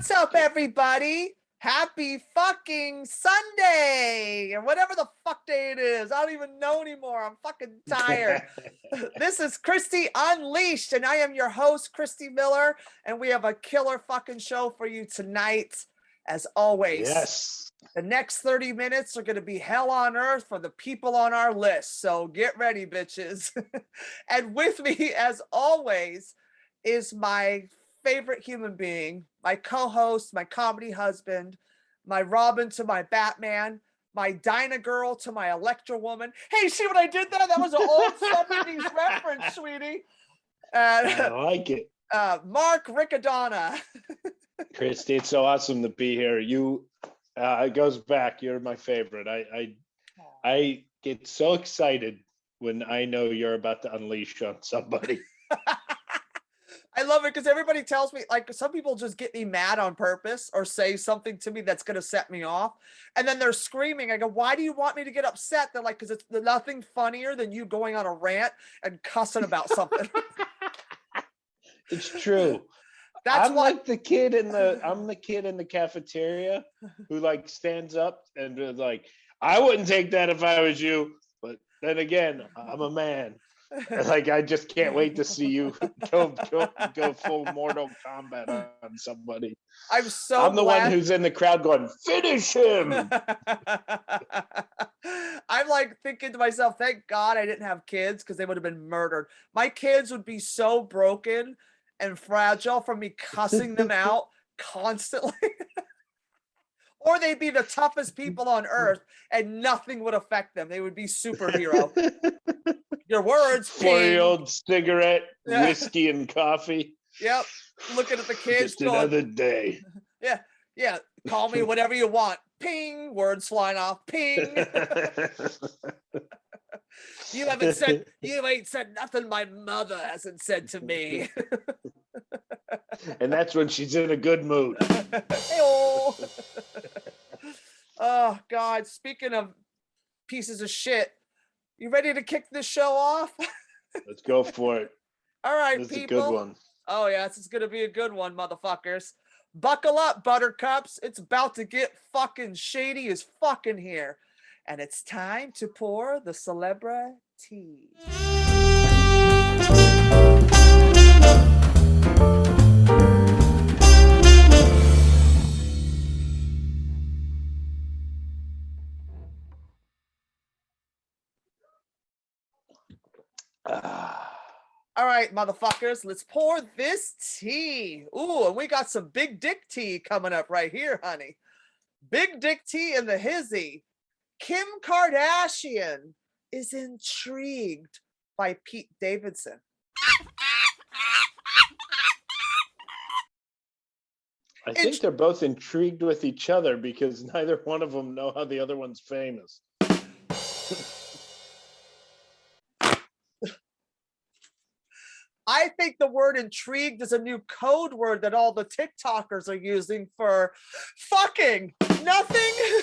What's up, everybody? Happy fucking Sunday, or whatever the fuck day it is. I don't even know anymore. I'm fucking tired. This is Christy Unleashed, and I am your host, Christy Miller, and we have a killer fucking show for you tonight, as always. Yes. The next 30 minutes are going to be hell on earth for the people on our list, so get ready, bitches. And with me, as always, is my favorite human being, my co-host, my comedy husband, my Robin to my Batman, my Dinah girl to my Electra woman. Hey, see what I did there? That was an old 70s reference, sweetie. I like it. Mark Riccadonna. Christy, it's so awesome to be here. You, it goes back. You're my favorite. I get so excited when I know you're about to unleash on somebody. I love it because everybody tells me, like, some people just get me mad on purpose or say something to me that's going to set me off. And then they're screaming. I go, why do you want me to get upset? They're like, because it's nothing funnier than you going on a rant and cussing about something. It's true. I'm the kid in the cafeteria who like stands up and is like, I wouldn't take that if I was you. But then again, I'm a man. Like, I just can't wait to see you go full Mortal Kombat on somebody. I'm the one who's in the crowd going, finish him. I'm like thinking to myself, thank God I didn't have kids because they would have been murdered. My kids would be so broken and fragile from me cussing them out constantly. Or they'd be the toughest people on earth and nothing would affect them. They would be superhero. Your words. 4-year-old cigarette, whiskey, and coffee. Yep. Looking at the kids. Just another day. Yeah. Yeah. Call me whatever you want. Ping. Words flying off. Ping. You ain't said nothing my mother hasn't said to me. And that's when she's in a good mood. Hey-oh. Oh, God. Speaking of pieces of shit, you ready to kick this show off? Let's go for it. All right, this people. Is a good one. Oh, yeah, this is going to be a good one, motherfuckers. Buckle up, buttercups. It's about to get fucking shady as fucking here. And it's time to pour the celebrity. All right, motherfuckers, let's pour this tea. Ooh, and we got some big dick tea coming up right here, honey. Big dick tea in the hizzy. Kim Kardashian is intrigued by Pete Davidson. I think they're both intrigued with each other because neither one of them know how the other one's famous. I think the word intrigued is a new code word that all the TikTokers are using for fucking nothing.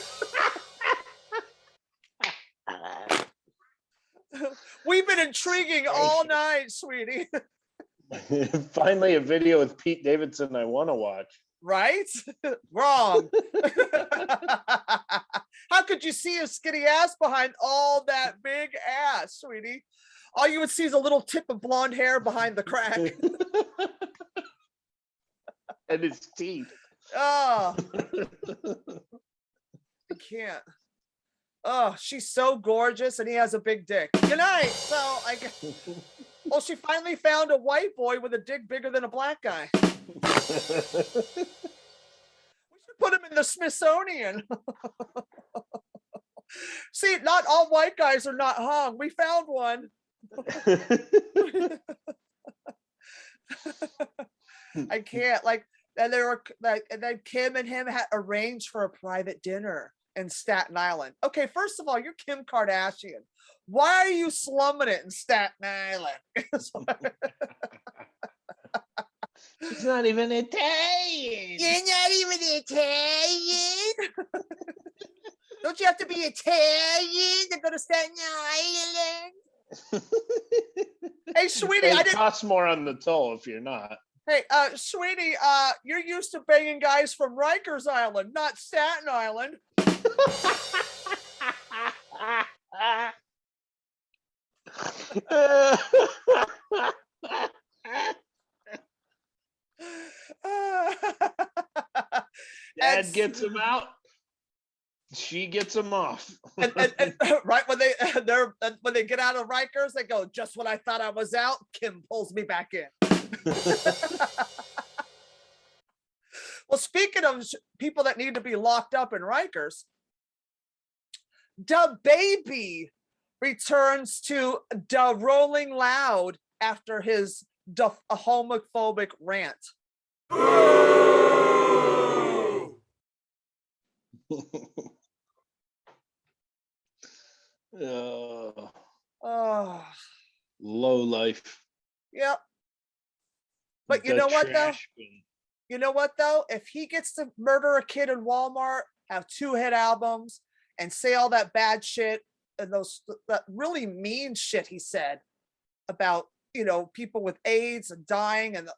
We've been intriguing all night, sweetie. Finally, a video with Pete Davidson I want to watch. Right? Wrong. How could you see a skinny ass behind all that big ass, sweetie? All you would see is a little tip of blonde hair behind the crack. And his teeth. Oh. I can't. Oh, she's so gorgeous and he has a big dick. Good night. So I guess. Well, she finally found a white boy with a dick bigger than a black guy. We should put him in the Smithsonian. See, not all white guys are not hung. We found one. I can't, like, and they were like, and then Kim and him had arranged for a private dinner in Staten Island. Okay, first of all, you're Kim Kardashian. Why are you slumming it in Staten Island? It's not even Italian. You're not even Italian. Don't you have to be Italian to go to Staten Island? Hey, sweetie, It costs more on the toll if you're not. Hey, sweetie, you're used to banging guys from Rikers Island, not Staten Island. Dad gets him out. She gets him off. and right when they get out of Rikers, they go, just when I thought I was out, Kim pulls me back in. Well, speaking of people that need to be locked up in Rikers, Da Baby returns to Da Rolling Loud after his homophobic rant. Oh, low life. Yep. But you know what though? You know what though? If he gets to murder a kid in Walmart, have 2 hit albums, and say all that bad shit and that really mean shit he said about, you know, people with AIDS and dying and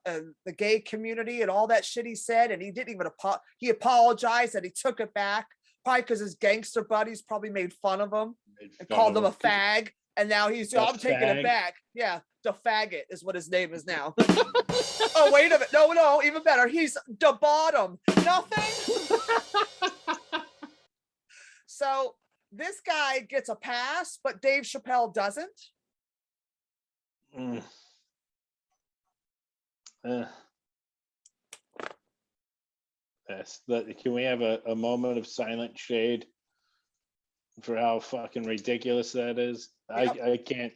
the gay community and all that shit he said, and he didn't even he apologized and he took it back, probably because his gangster buddies probably made fun of him and called him a fag, and now he's I'm taking it back. Yeah, the faggot is what his name is now. Oh, wait a minute. No, even better. He's the bottom. Nothing. So this guy gets a pass, but Dave Chappelle doesn't. Yes. Can we have a moment of silent shade for how fucking ridiculous that is? Yep. I can't.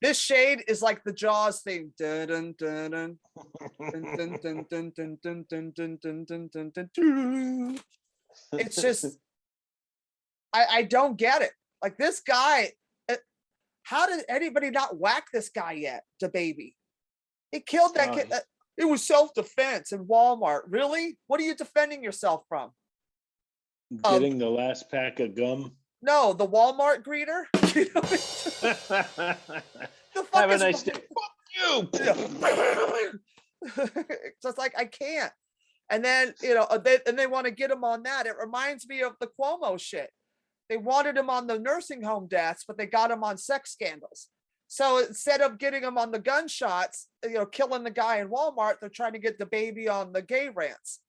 This shade is like the Jaws theme. Dun, dun, dun, dun. Dun, dun, dun, dun, dun, dun, dun, dun, dun, dun, dun, dun. It's just, I don't get it. Like this guy, how did anybody not whack this guy yet? Da Baby. He killed that kid. It was self-defense in Walmart. Really? What are you defending yourself from? Getting the last pack of gum. No, the Walmart greeter. Have a nice day. Fuck you. So it's like, I can't. And then, you know, they want to get him on that. It reminds me of the Cuomo shit. They wanted him on the nursing home deaths, but they got him on sex scandals. So instead of getting him on the gunshots, you know, killing the guy in Walmart, they're trying to get Da Baby on the gay rants.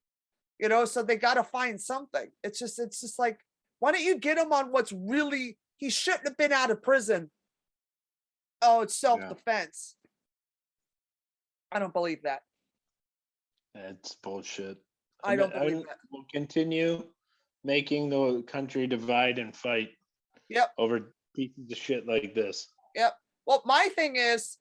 You know, so they got to find something. It's just like, why don't you get him on what's really, he shouldn't have been out of prison. Oh, it's self-defense. Yeah. I don't believe that. That's bullshit. I don't believe that. We'll continue making the country divide and fight. Yep. Over pieces of shit like this. Yep. Well, my thing is,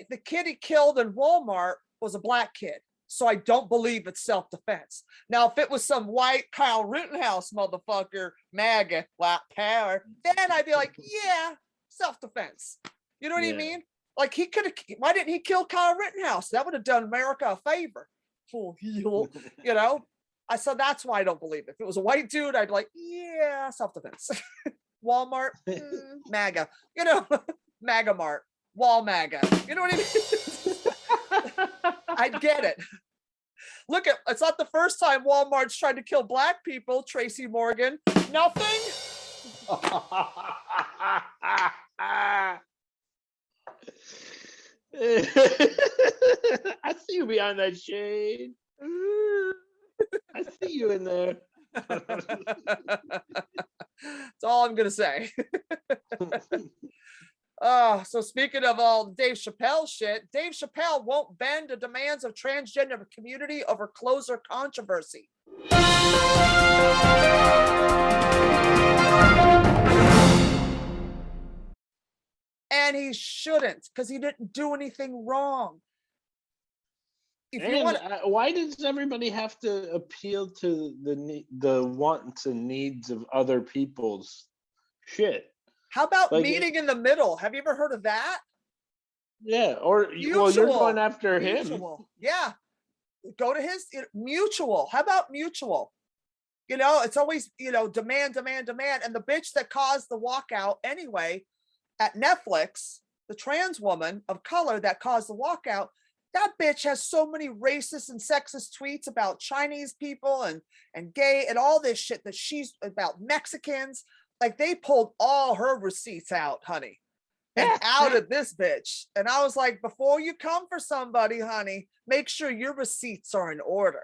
the kid he killed in Walmart was a black kid. So I don't believe it's self-defense. Now, if it was some white Kyle Rittenhouse motherfucker, MAGA, black power, then I'd be like, yeah, self-defense. You know what I mean? Like he could have, why didn't he kill Kyle Rittenhouse? That would have done America a favor. You know? So that's why I don't believe it. If it was a white dude, I'd be like, yeah, self-defense. Walmart, MAGA, you know, MAGA Mart, Wall MAGA. You know what I mean? I'd get it. Look, it's not the first time Walmart's tried to kill black people. Tracy Morgan, nothing. I see you behind that shade. I see you in there. That's all I'm gonna say. So speaking of all Dave Chappelle shit, Dave Chappelle won't bend the demands of transgender community over closer controversy. And he shouldn't, because he didn't do anything wrong. Why does everybody have to appeal to the wants and needs of other people's shit? How about meeting in the middle? Have you ever heard of that? Yeah, or well, you're going after him. Yeah, go to his mutual. How about mutual? You know, it's always, you know, demand, demand, demand. And the bitch that caused the walkout anyway at Netflix, the trans woman of color that caused the walkout, That bitch has so many racist and sexist tweets about Chinese people and gay and all this shit that she's about Mexicans. Like they pulled all her receipts out, honey, and outed this bitch. And I was like, before you come for somebody, honey, make sure your receipts are in order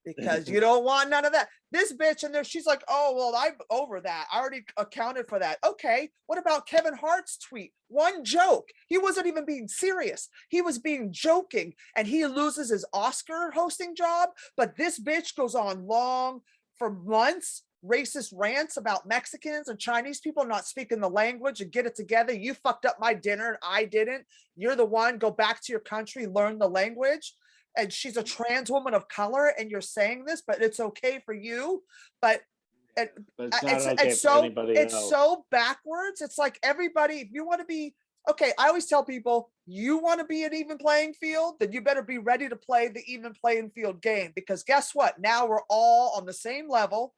because you don't want none of that. This bitch in there, she's like, oh, well, I'm over that. I already accounted for that. Okay, what about Kevin Hart's tweet? One joke. He wasn't even being serious. He was being joking and he loses his Oscar hosting job. But this bitch goes on long for months, racist rants about Mexicans and Chinese people not speaking the language and get it together. You fucked up my dinner and I didn't. You're the one, go back to your country, learn the language. And she's a trans woman of color and you're saying this, but it's okay for you. But it's so backwards. It's like everybody, if you want to be, okay, I always tell people, you want to be an even playing field, then you better be ready to play the even playing field game. Because guess what? Now we're all on the same level.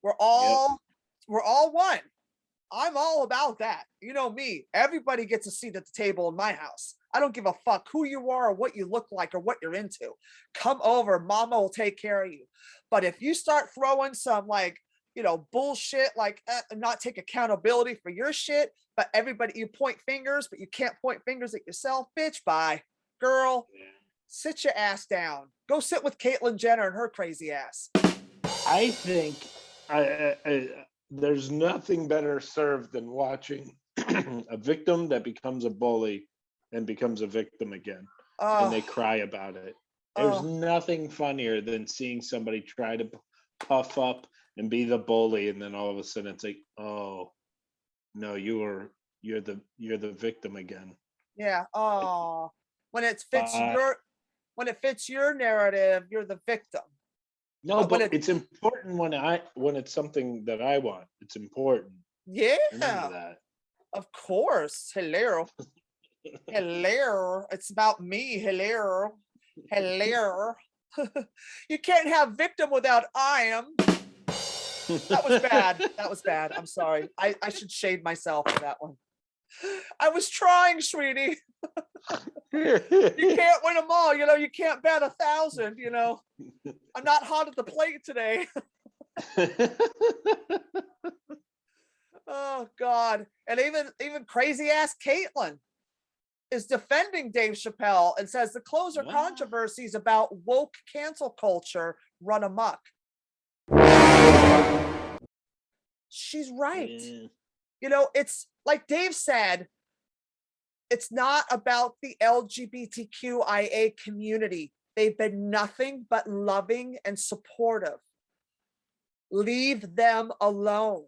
We're all one. I'm all about that. You know me, everybody gets a seat at the table in my house. I don't give a fuck who you are or what you look like or what you're into. Come over, mama will take care of you. But if you start throwing some like, you know, bullshit, like not take accountability for your shit, but everybody, you point fingers, but you can't point fingers at yourself, bitch, bye. Girl, sit your ass down. Go sit with Caitlyn Jenner and her crazy ass. I think there's nothing better served than watching a victim that becomes a bully and becomes a victim again, and they cry about it. There's nothing funnier than seeing somebody try to puff up and be the bully, and then all of a sudden it's like, oh no, you're the victim again. Yeah. Oh, when it fits your narrative, you're the victim. No, but it's important when it's something that I want. It's important. Yeah. Remember that. Of course. Hello. Hello. It's about me. Hello. Hello. You can't have victim without I am. That was bad. That was bad. I'm sorry. I should shade myself for that one. I was trying, sweetie. You can't win them all. You know, you can't bet 1,000, you know. I'm not hot at the plate today. Oh God. And even crazy ass Caitlyn is defending Dave Chappelle and says the closer controversies about woke cancel culture run amok. She's right. Yeah. You know, it's like Dave said, it's not about the LGBTQIA community. They've been nothing but loving and supportive. Leave them alone.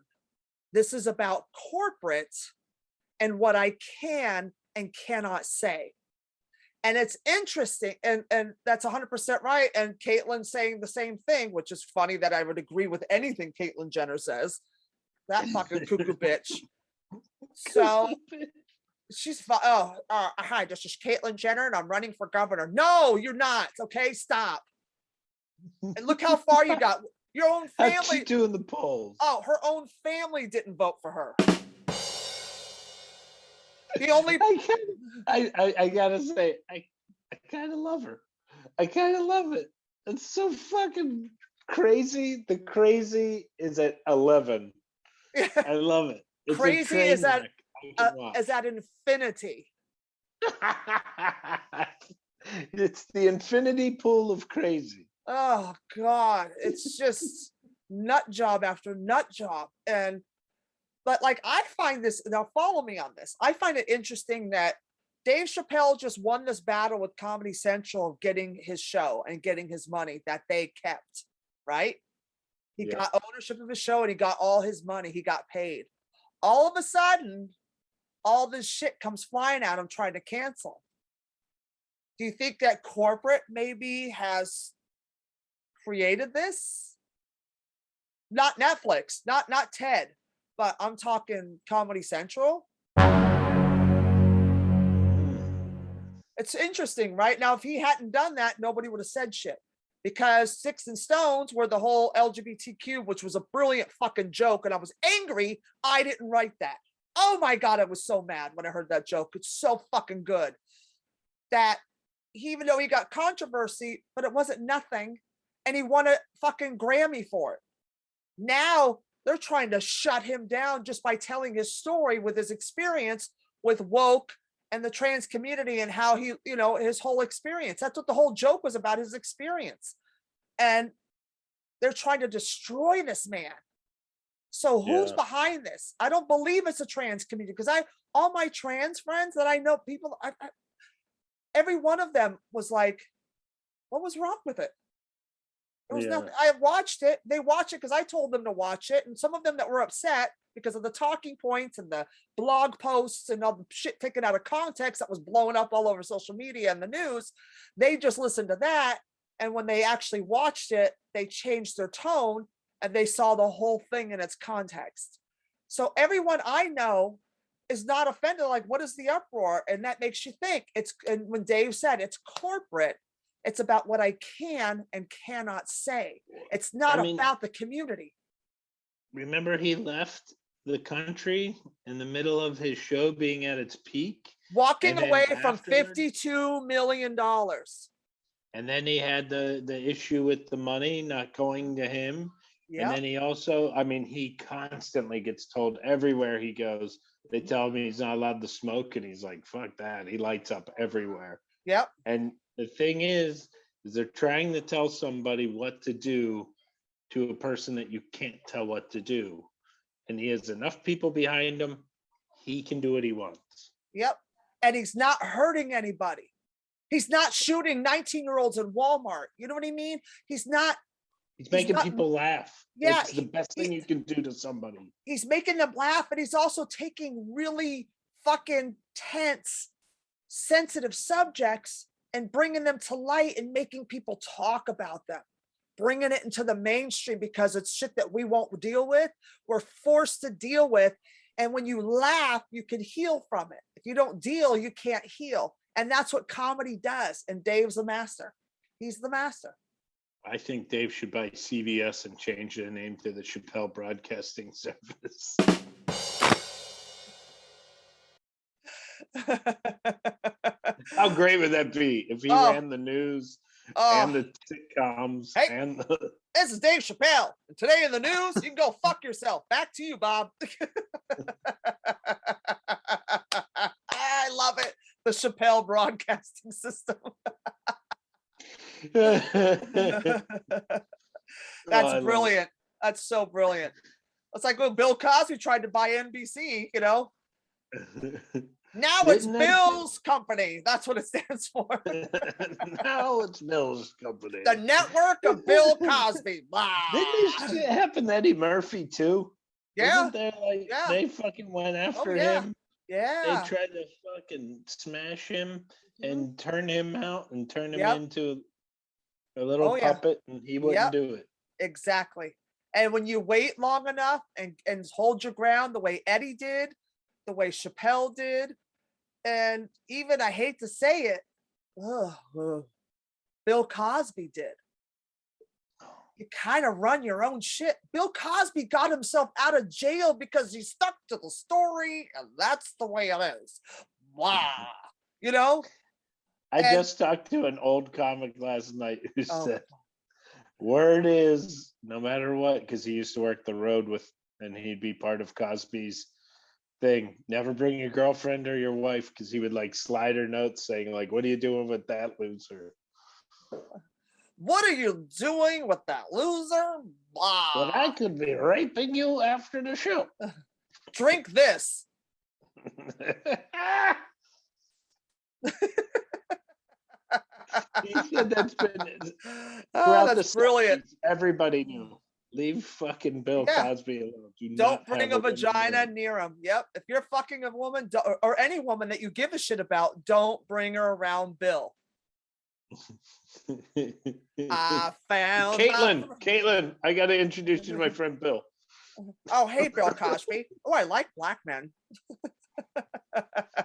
This is about corporate and what I can and cannot say. And it's interesting, and that's 100% right. And Caitlyn saying the same thing, which is funny that I would agree with anything Caitlyn Jenner says. That fucking cuckoo bitch. So she's hi, this is Caitlyn Jenner and I'm running for governor. No, you're not. Okay, stop. And look how far you got. Your own family. How'd she do in the polls? Oh, her own family didn't vote for her. The only I gotta say, I kind of love her. I kind of love it. It's so fucking crazy. The crazy is at 11. I love it. It's crazy is at infinity. It's the infinity pool of crazy. Oh God, it's just nut job after nut job. But like, I find this, now follow me on this. I find it interesting that Dave Chappelle just won this battle with Comedy Central of getting his show and getting his money that they kept, right? He got ownership of his show and he got all his money. He got paid. All of a sudden, all this shit comes flying at him trying to cancel. Do you think that corporate maybe has created this? Not Netflix, not TED, but I'm talking Comedy Central. It's interesting, right? Now, if he hadn't done that, nobody would have said shit. Because Sticks and Stones were the whole LGBTQ, which was a brilliant fucking joke. And I was angry I didn't write that. Oh my God, I was so mad when I heard that joke. It's so fucking good. That even though he got controversy, but it wasn't nothing, and he won a fucking Grammy for it. Now they're trying to shut him down just by telling his story with his experience with woke and the trans community and how he, his whole experience. That's what the whole joke was about, his experience. And they're trying to destroy this man. So who's behind this? I don't believe it's a trans community, because all my trans friends that I know, people, every one of them was like, what was wrong with it? There was nothing. I watched it. They watched it because I told them to watch it. And some of them that were upset because of the talking points and the blog posts and all the shit taken out of context that was blowing up all over social media and the news, they just listened to that. And when they actually watched it, they changed their tone and they saw the whole thing in its context. So everyone I know is not offended. Like, what is the uproar? And that makes you think. And when Dave said it's corporate, it's about what I can and cannot say. It's not about the community. Remember, he left the country in the middle of his show being at its peak, walking away from $52 million. And then he had the issue with the money not going to him. Yep. And then he also, he constantly gets told everywhere he goes, they tell him he's not allowed to smoke, and he's like, fuck that. He lights up everywhere. Yep. And the thing is they're trying to tell somebody what to do to a person that you can't tell what to do. And he has enough people behind him. He can do what he wants. Yep. And he's not hurting anybody. He's not shooting 19-year-olds in Walmart. You know what I mean? He's making people laugh. Yeah. It's the best thing you can do to somebody. He's making them laugh, and he's also taking really fucking tense, sensitive subjects and bringing them to light and making people talk about them, bringing it into the mainstream, because it's shit that we won't deal with. We're forced to deal with. And when you laugh, you can heal from it. If you don't deal, you can't heal. And that's what comedy does. And Dave's the master. He's the master. I think Dave should buy CBS and change the name to the Chappelle Broadcasting Service. How great would that be if he ran the news and the sitcoms and the... This is Dave Chappelle. And today in the news, you can go fuck yourself. Back to you, Bob. I love it. The Chappelle Broadcasting System. That's brilliant. That's so brilliant. It's like when Bill Cosby tried to buy NBC, Now it's Bill's Company. That's what it stands for. Now it's Bill's Company. The network of Bill Cosby. Wow. Didn't this happen to Eddie Murphy too? Yeah. They fucking went after him. Yeah. They tried to fucking smash him and turn him out and turn him into a little puppet, and he wouldn't do it. Exactly. And when you wait long enough and hold your ground the way Eddie did, the way Chappelle did, and even, I hate to say it, Bill Cosby did. You kind of run your own shit. Bill Cosby got himself out of jail because he stuck to the story, and that's the way it is. Wow. I just talked to an old comic last night who said, word is, no matter what, because he used to work the road and he'd be part of Cosby's thing, never bring your girlfriend or your wife, because he would slide her notes saying what are you doing with that loser? What are you doing with that loser? Blah. But I could be raping you after the show. Drink this. He said that's been throughout that's brilliant. 70s, everybody knew. Leave fucking Bill Cosby alone. Don't bring a vagina near him. Yep. If you're fucking a woman or any woman that you give a shit about, don't bring her around Bill. I found Caitlyn, I got to introduce you to my friend Bill. Oh, hey, Bill Cosby. Oh, I like black men.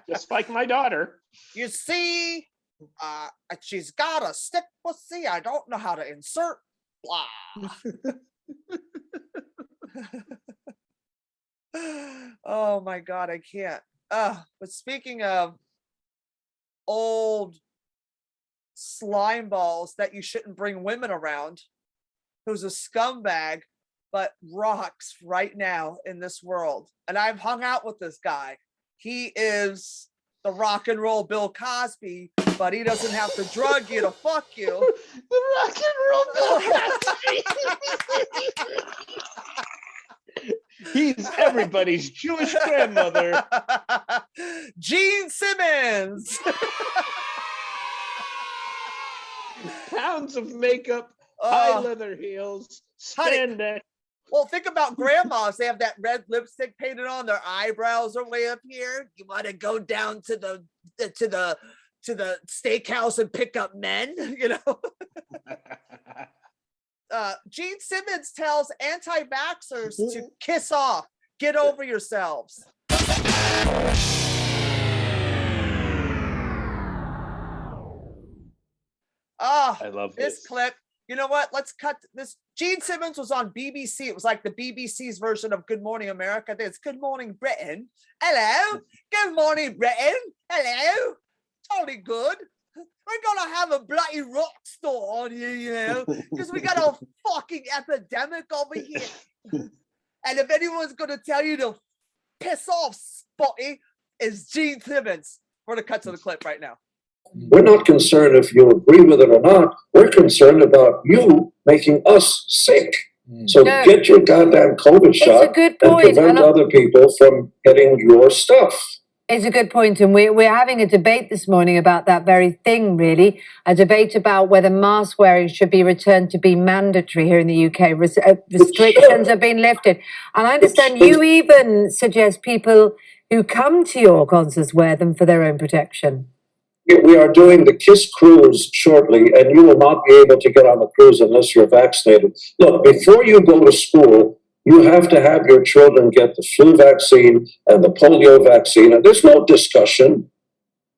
Just like my daughter. You see, she's got a stick pussy. I don't know how to insert. Blah. Oh my God, I can't. But speaking of old slime balls that you shouldn't bring women around, who's a scumbag, but rocks right now in this world. And I've hung out with this guy. He is the rock and roll Bill Cosby, but he doesn't have to drug you to fuck you. The rock and roll Bill Cosby. He's everybody's Jewish grandmother. Gene Simmons. Pounds of makeup, high leather heels, spandex. Well, think about grandmas. They have that red lipstick painted on. Their eyebrows are way up here. You want to go down to the steakhouse and pick up men, you know? Gene Simmons tells anti-vaxxers to kiss off. Get over yourselves. I love this clip. You know what? Let's cut this. Gene Simmons was on BBC. It was like the BBC's version of Good Morning America. It's Good Morning Britain. Hello. Good morning, Britain. Hello. Totally good. We're gonna have a bloody rock star on here, you know, because we got a fucking epidemic over here. And if anyone's gonna tell you to piss off, Spotty, is Gene Simmons. We're gonna cut to the clip right now. We're not concerned if you agree with it or not. We're concerned about you making us sick. So get your goddamn COVID shot and prevent other people from getting your stuff. It's a good point, and we're having a debate this morning about that very thing, really. A debate about whether mask wearing should be returned to be mandatory here in the UK. Restrictions have been lifted. And I understand you even suggest people who come to your concerts wear them for their own protection. We are doing the KISS cruise shortly, and you will not be able to get on the cruise unless you're vaccinated. Look, before you go to school, you have to have your children get the flu vaccine and the polio vaccine, and there's no discussion.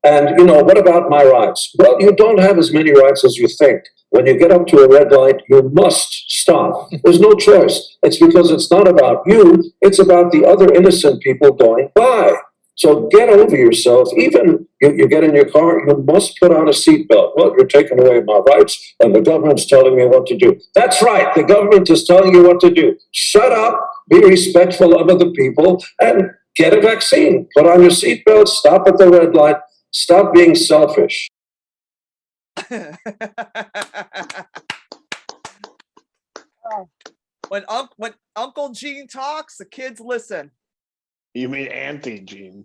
And, you know, what about my rights? Well, you don't have as many rights as you think. When you get up to a red light, you must stop. There's no choice. It's because it's not about you. It's about the other innocent people going by. So get over yourself. Even you get in your car, you must put on a seatbelt. Well, you're taking away my rights, and the government's telling me what to do. That's right. The government is telling you what to do. Shut up, be respectful of other people, and get a vaccine. Put on your seatbelt, stop at the red light, stop being selfish. When Uncle Gene talks, the kids listen. You mean Auntie Gene?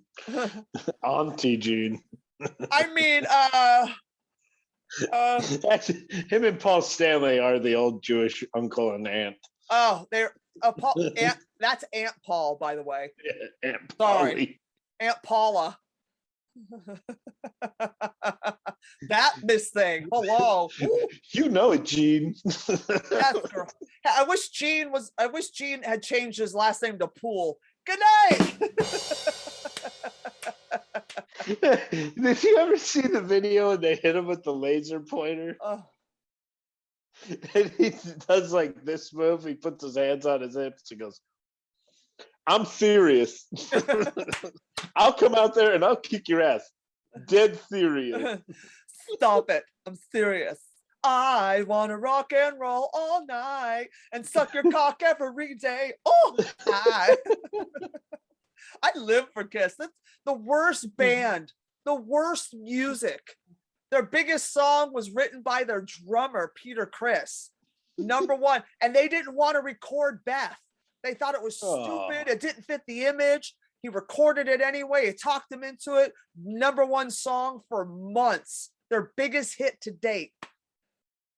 Auntie Gene. I mean, him and Paul Stanley are the old Jewish uncle and aunt. Oh, they're that's Aunt Paul, by the way. Yeah, Aunt Sorry, Aunt Paula. That Miss thing. Hello. You know it, Gene. Yes, girl. I wish Gene had changed his last name to Pool. Good night. Did you ever see the video and they hit him with the laser pointer? And he does like this move. He puts his hands on his hips. He goes, "I'm serious. I'll come out there and I'll kick your ass. Dead serious." Stop it. I'm serious. I want to rock and roll all night and suck your cock every day. Oh, I live for KISS. That's the worst band, the worst music. Their biggest song was written by their drummer, Peter Criss. #1. And they didn't want to record Beth. They thought it was stupid. It didn't fit the image. He recorded it anyway. He talked them into it. #1 song for months. Their biggest hit to date.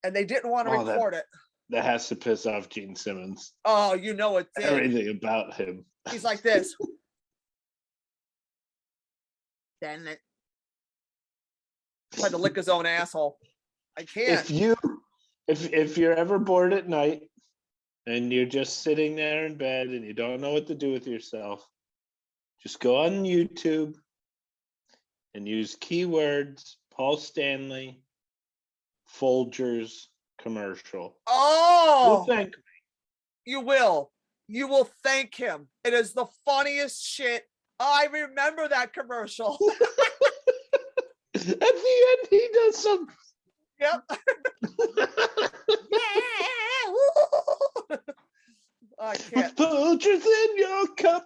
And they didn't want to record it. That has to piss off Gene Simmons. Oh, you know it did. Everything about him. He's like this. Damn it. Tried to lick his own asshole. I can't. If you're ever bored at night and you're just sitting there in bed and you don't know what to do with yourself, just go on YouTube and use keywords Paul Stanley Folgers commercial. Oh, you'll thank me. You will. You will thank him. It is the funniest shit. I remember that commercial. At the end, he does some Yep. Yeah. I can't. Folgers in your cup.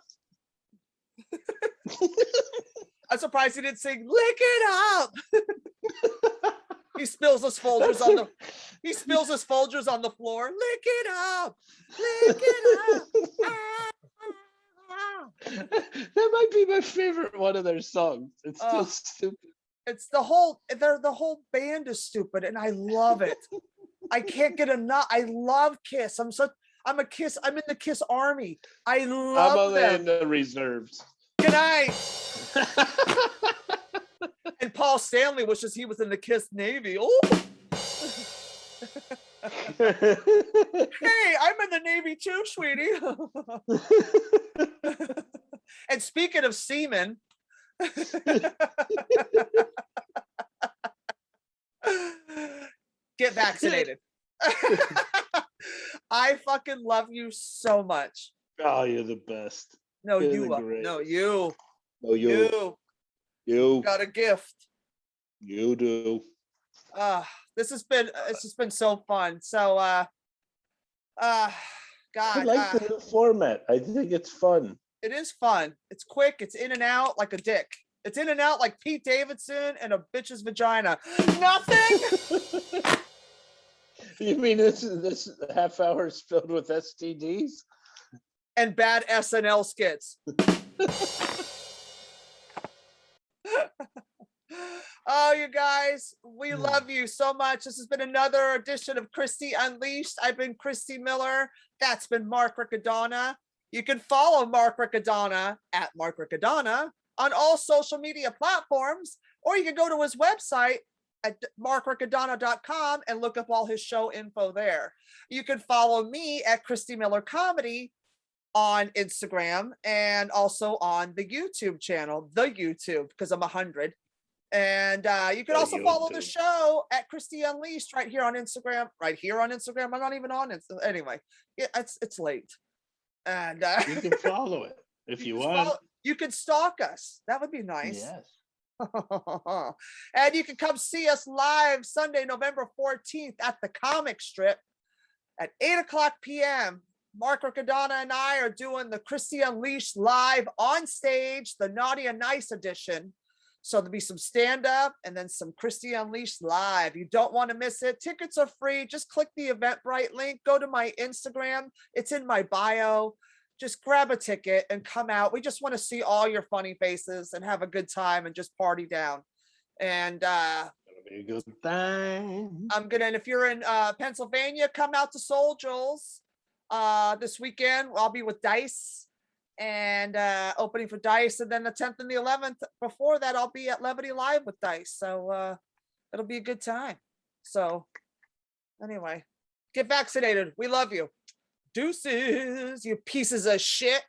I'm surprised he didn't sing "Lick It Up." He spills his Folgers on the. He spills his Folgers on the floor. Lick it up. Lick it up. That might be my favorite one of their songs. It's still stupid. It's the whole. The whole band is stupid, and I love it. I can't get enough. I love Kiss. I'm a Kiss. I'm in the Kiss army. I love I'm only them. in the reserves. Good night. And Paul Stanley wishes he was in the Kiss Navy. Oh. Hey, I'm in the Navy too, sweetie. And speaking of semen, get vaccinated. I fucking love you so much. Oh, you're the best. No, You're you the are. greatest. No, you. No, you got a gift. You do. This has been so fun. So God, I like the new format. I think it's fun. it is fun. It's quick, it's in and out like a dick. It's in and out like Pete Davidson and a bitch's vagina. Nothing. You mean this half hour is filled with STDs? And bad SNL skits. Oh, you guys, we love you so much. This has been another edition of Christy Unleashed. I've been Christy Miller. That's been Mark Riccadonna. You can follow Mark Riccadonna at Mark Riccadonna on all social media platforms, or you can go to his website at markriccadonna.com and look up all his show info there. You can follow me at Christy Miller Comedy on Instagram and also on the YouTube channel, because I'm 100. And you can also follow the show at Christy Unleashed right here on Instagram. I'm not even on Instagram. Anyway, it's late. And you can follow it if you want. You can stalk us. That would be nice. Yes. And you can come see us live Sunday, November 14th at the Comic Strip at 8:00 p.m. Mark Riccadonna and I are doing the Christy Unleashed live on stage, the Naughty and Nice edition. So there'll be some stand-up and then some Christy Unleashed live. You don't want to miss it. Tickets are free. Just click the Eventbrite link. Go to my Instagram. It's in my bio. Just grab a ticket and come out. We just want to see all your funny faces and have a good time and just party down. And It'll be a good time. and if you're in Pennsylvania, come out to Soul Jules this weekend. I'll be with Dice and opening for Dice, and then the 10th and the 11th. Before that, I'll be at Levity Live with Dice. So it'll be a good time. So anyway, get vaccinated. We love you. Deuces, you pieces of shit.